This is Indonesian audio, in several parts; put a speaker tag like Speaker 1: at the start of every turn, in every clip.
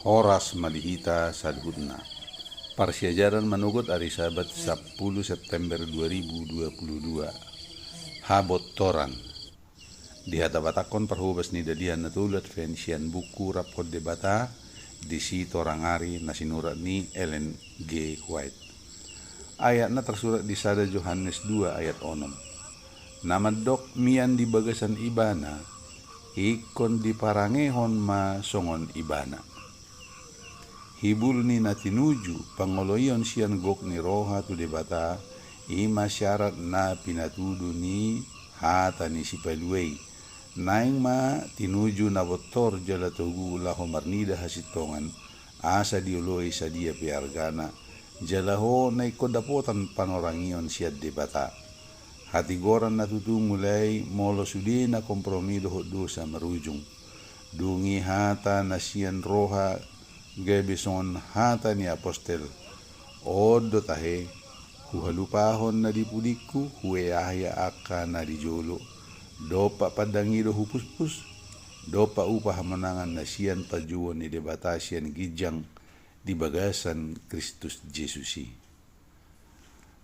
Speaker 1: Horas malihita sadhutna. Parsiajaran manugot hari Sabat 10 September 2022. Habot toran. Di hatabatakon parhubas ni dadihan natulat vensian buku rapod debata di si torangari na sinurat ni Ellen G. White. Ayat na tersurat di sada Yohanes 2 ayat 6. Namadok mian di bagasan ibana, ikon di parangehon ma songon ibana. Hibul ni natinuju pangoloyon sian gok ni roha tu debata ima syarat na pinatudu ni hata ni sipaluei naing ma tinuju na botor jala togu laho marnida hasitongan asa dioloi sadia piargana jalaho na ikodapotan panorangion siat debata hati goran natutu mulai molo sudi na kompromi dohot dosa marujung dungi hata nasian roha gebison hata ni apostel odo tahe huhalupahon na dipudiku hueahya aka na dijolo dopa padangido hupuspus dopa upah menangan nasian pajuan ni debatasian gijang di bagasan Kristus Jesusi.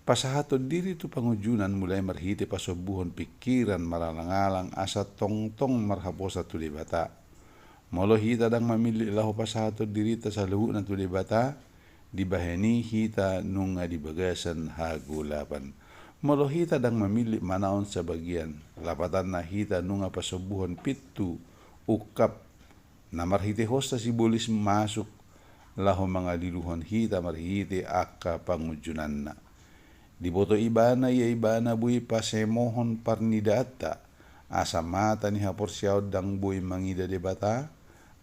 Speaker 1: Pasahaton diri tu pangujunan mulai marhiti pasobuhon pikiran maralang-alang asa tong-tong marhaposa tu debata. Molo hita dang mamili lahu pasahaton diri ta sa luhu na tu debata dibaheni hita nunga di bagasan hagulapan. Molo hita dang mamili manaon sa bagian lapatan na hita nunga pasobuhon pitu ukap na marhiti hosta si bolis masuk lahu mga liluhon hita marhiti aka pangujunan na. Diboto ibana ya ibana bui pasemohon parnidata asa mata ni hapor siyaw dang bui mangida debata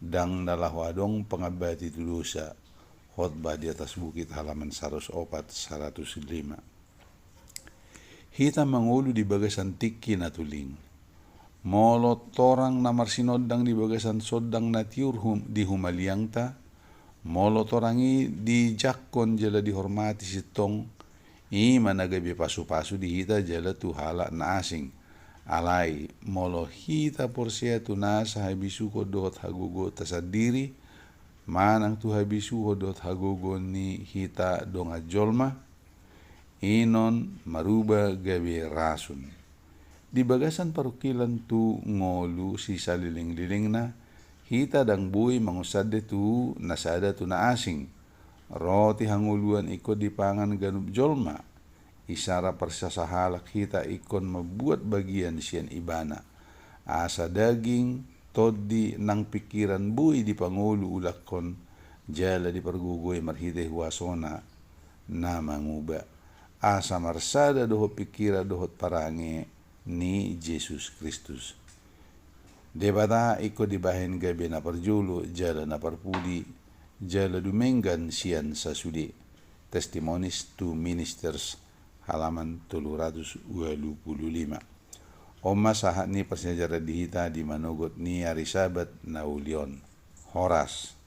Speaker 1: dang nalahwadong pangabati tulusa khotbah di atas bukit halaman 104-105. Hita mangulu di bagasan tiki na tuling molo torang na marsinodang di bagasan sodang na tiur di humaliang ta molo torangi di jakon jala dihormati sitong ima nagabi pasu-pasu di hita jala tu hala na asing alai molo hita porsia tu nasa habisuko dot hagogo tasadiri manang tu habisuko dot hagogo ni hita donga jolma inon maruba gabi rasun di bagasan parukilan tu ngolu si saliling-liling na hita dang bui mangusade tu nasada tu na asing roti hanguluan ikut di pangan ganub jolma isara persasahalak hita ikon membuat bagian sian ibana asa daging todi nang pikiran bui di pangulu ulakon jala di pergugoy marhite huasona na manguba asa marsada dohot pikira dohot parange ni Jesus Kristus debata ikut dibahen gabe na perjulu jala na perpudi jala dumenggan sian sasudi Testimonies to Ministers halaman 325. Oma sahat ni persejarah dihita di manugot ni hari Sabat na ulion. Horas